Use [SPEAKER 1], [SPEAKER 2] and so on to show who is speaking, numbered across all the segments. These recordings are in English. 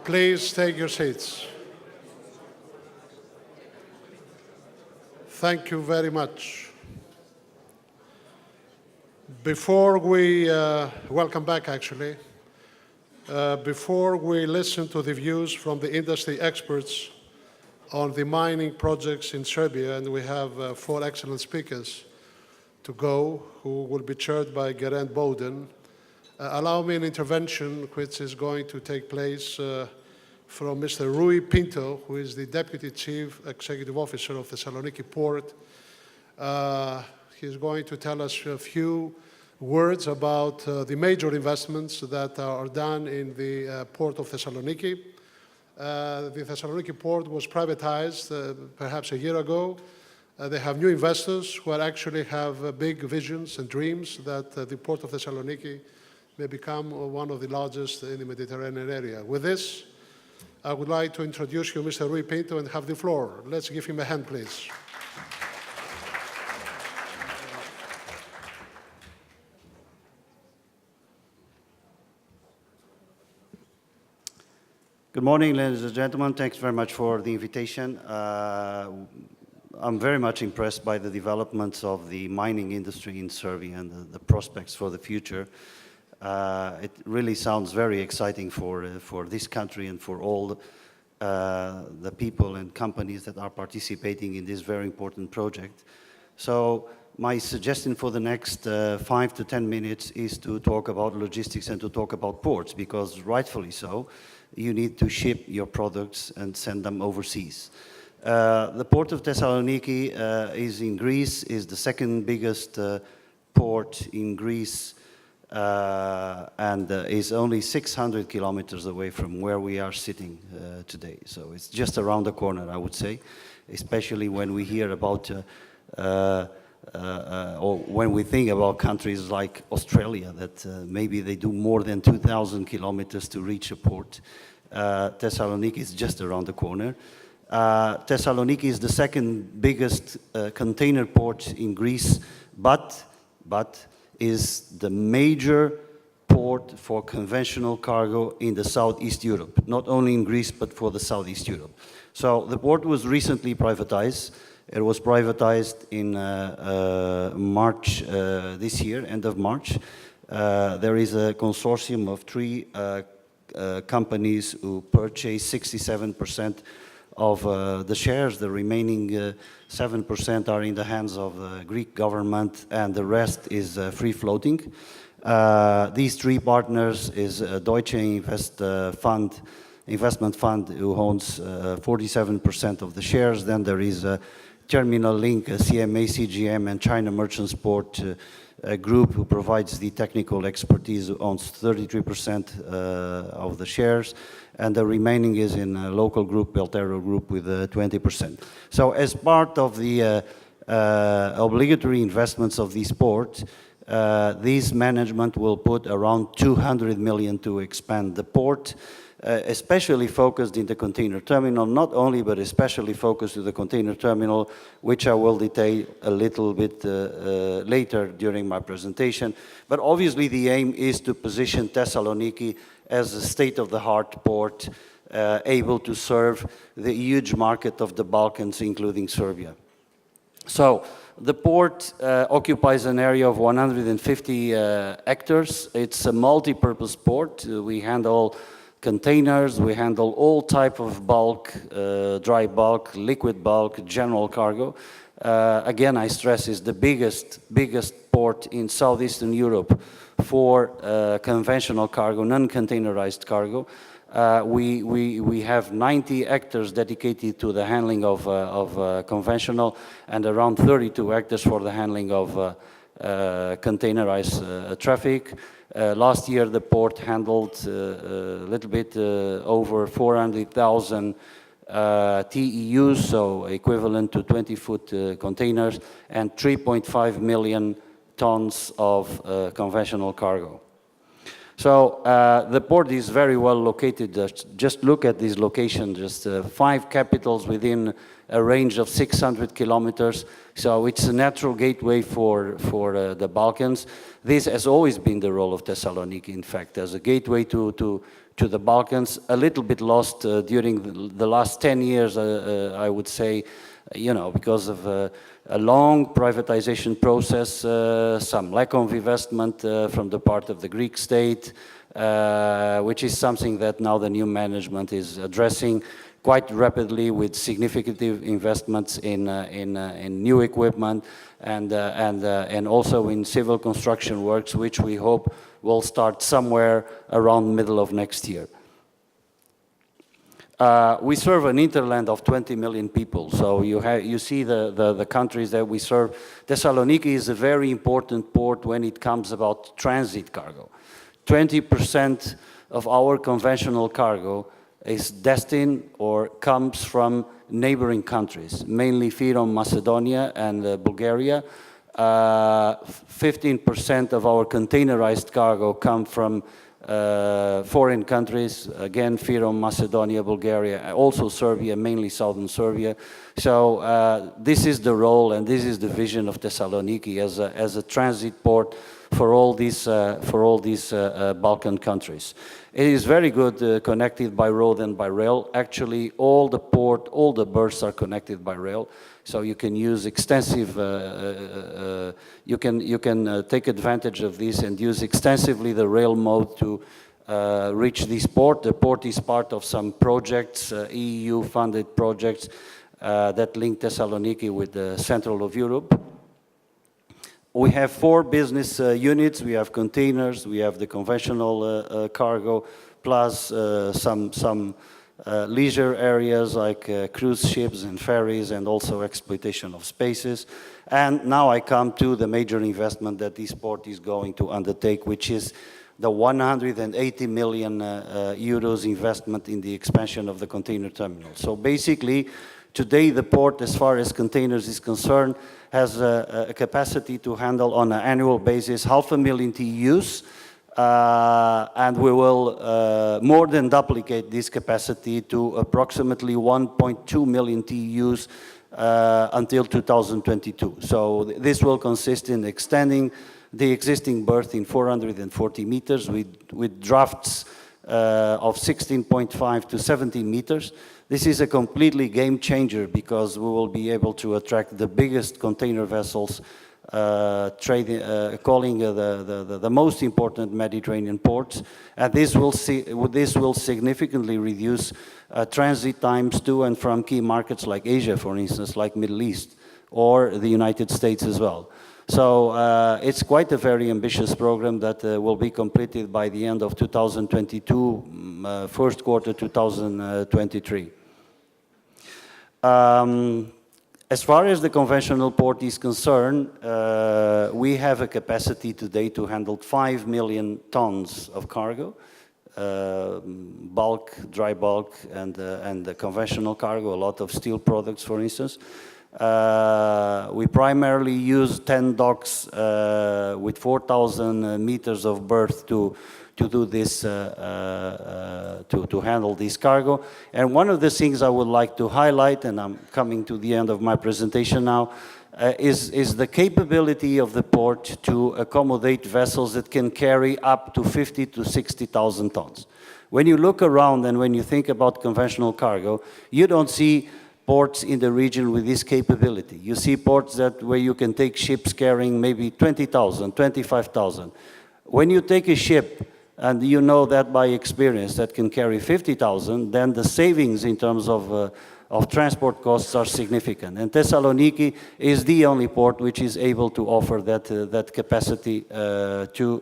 [SPEAKER 1] Please take your seats. Thank you very much. Before we, welcome back actually, before we listen to the views from the industry experts on the mining projects in Serbia, and we have 4 excellent speakers to go, who will be chaired by Geraint Bowden, allow me an intervention which is going to take place from Mr. Rui Pinto, who is the Deputy Chief Executive Officer of Thessaloniki Port. He's going to tell us a few words about the major investments that are done in the port of Thessaloniki. The Thessaloniki port was privatized perhaps a year ago. They have new investors who actually have big visions and dreams that the port of Thessaloniki may become one of the largest in the Mediterranean area. With this, I would like to introduce you Mr. Rui Pinto and have the floor. Let's give him a hand, please.
[SPEAKER 2] Good morning, ladies and gentlemen. Thanks very much for the invitation. I'm very much impressed by the developments of the mining industry in Serbia and the prospects for the future. It really sounds very exciting for this country and for all the people and companies that are participating in this very important project. So my suggestion for the next 5 to 10 minutes is to talk about logistics and to talk about ports, because rightfully so, you need to ship your products and send them overseas. The port of Thessaloniki is in Greece, is the second biggest port in Greece, and is only 600 kilometers away from where we are sitting today. So it's just around the corner, I would say, especially when we hear about, or when we think about countries like Australia, that maybe they do more than 2,000 kilometers to reach a port. Thessaloniki is just around the corner. Thessaloniki is the second biggest container port in Greece, but is the major port for conventional cargo in the Southeast Europe, not only in Greece, but for the Southeast Europe. So the port was recently privatized. It was privatized in March this year, end of March. There is a consortium of 3 companies who purchased 67% of the shares. The remaining 7% are in the hands of the Greek government, and the rest is free-floating. These 3 partners is Deutsche Investment Fund, who owns 47% of the shares. Then there is Terminal Link, CMA CGM, and China Merchants Port group, who provides the technical expertise, who owns 33% of the shares, and the remaining is in a local group, Belterra Group, with 20%. So as part of the obligatory investments of this port, this management will put around 200 million to expand the port, especially focused in the container terminal, not only, but especially focused in the container terminal, which I will detail a little bit later during my presentation. But obviously the aim is to position Thessaloniki as a state-of-the-art port, able to serve the huge market of the Balkans, including Serbia. So the port occupies an area of 150 hectares. It's a multi-purpose port. We handle containers, we handle all type of bulk, dry bulk, liquid bulk, general cargo. Again, I stress, is the biggest port in Southeastern Europe for conventional cargo, non-containerized cargo. We have 90 hectares dedicated to the handling of conventional, and around 32 hectares for the handling of containerized traffic. Last year, the port handled a little bit over 400,000 TEUs, so equivalent to 20-foot containers, and 3.5 million tons of conventional cargo. So the port is very well located. Just look at this location, just 5 capitals within a range of 600 kilometers. So it's a natural gateway for the Balkans. This has always been the role of Thessaloniki, in fact, as a gateway to to the Balkans, a little bit lost during the last 10 years, I would say, because of a long privatization process, some lack of investment from the part of the Greek state, which is something that now the new management is addressing quite rapidly with significant investments in new equipment and also in civil construction works, which we hope will start somewhere around middle of next year. We serve an hinterland of 20 million people, so you see the countries that we serve. Thessaloniki is a very important port when it comes about transit cargo. 20% of our conventional cargo is destined or comes from neighboring countries, mainly Fyrom, Macedonia, and Bulgaria. 15% of our containerized cargo come from foreign countries, again, Fyrom, Macedonia, Bulgaria, also Serbia, mainly southern Serbia. So this is the role and this is the vision of Thessaloniki as a transit port for all these Balkan countries. It is very good connected by road and by rail. Actually, all the berths are connected by rail. So you can use extensive, you can take advantage of this and use extensively the rail mode to reach this port. The port is part of some projects, EU-funded projects that link Thessaloniki with the central of Europe. We have 4 business units. We have containers, we have the conventional cargo, plus some leisure areas like cruise ships and ferries, and also exploitation of spaces. And now I come to the major investment that this port is going to undertake, which is the 180 million euros investment in the expansion of the container terminal. So basically, today the port, as far as containers is concerned, has a capacity to handle on an annual basis 500,000 TEUs. And we will more than duplicate this capacity to approximately 1.2 million TEUs until 2022. So this will consist in extending the existing berth in 440 meters with drafts of 16.5 to 17 meters. This is a completely game changer because we will be able to attract the biggest container vessels calling the most important Mediterranean ports, and this will significantly reduce transit times to and from key markets like Asia, for instance, like Middle East, or the United States as well. So it's quite a very ambitious program that will be completed by the end of 2022, first quarter 2023. As far as the conventional port is concerned, we have a capacity today to handle 5 million tons of cargo, bulk, dry bulk, and the conventional cargo, a lot of steel products, for instance. We primarily use 10 docks with 4,000 meters of berth to do this, to handle this cargo. And one of the things I would like to highlight, and I'm coming to the end of my presentation now, is the capability of the port to accommodate vessels that can carry up to 50 to 60,000 tons. When you look around and when you think about conventional cargo, you don't see ports in the region with this capability. You see ports where you can take ships carrying maybe 20,000, 25,000. When you take a ship, and you know that by experience, that can carry 50,000, then the savings in terms of transport costs are significant. And Thessaloniki is the only port which is able to offer that capacity to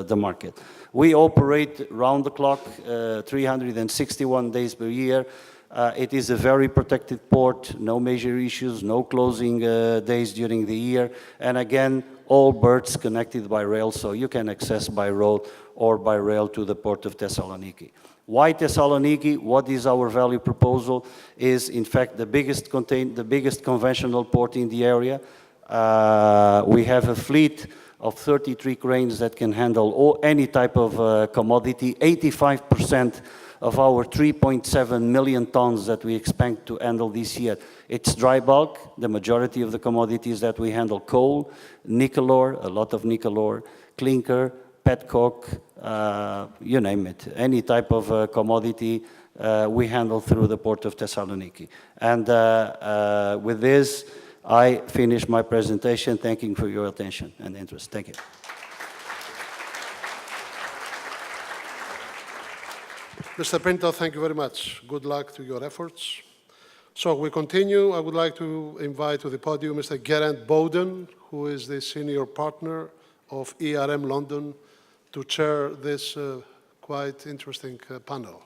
[SPEAKER 2] the market. We operate round the clock, 361 days per year. It is a very protected port, no major issues, no closing days during the year. And again, all berths connected by rail, so you can access by road or by rail to the port of Thessaloniki. Why Thessaloniki? What is our value proposal? Is in fact the biggest conventional port in the area. We have a fleet of 33 cranes that can handle any type of commodity. 85% of our 3.7 million tons that we expect to handle this year, it's dry bulk. The majority of the commodities that we handle: coal, nickel ore, a lot of nickel ore, clinker, petcoke, you name it, any type of commodity we handle through the port of Thessaloniki. And with this, I finish my presentation. Thank you for your attention and interest. Thank you.
[SPEAKER 1] Mr. Pinto, thank you very much. Good luck to your efforts. So we continue. I would like to invite to the podium Mr. Geraint Bowden, who is the senior partner of ERM London, to chair this quite interesting panel.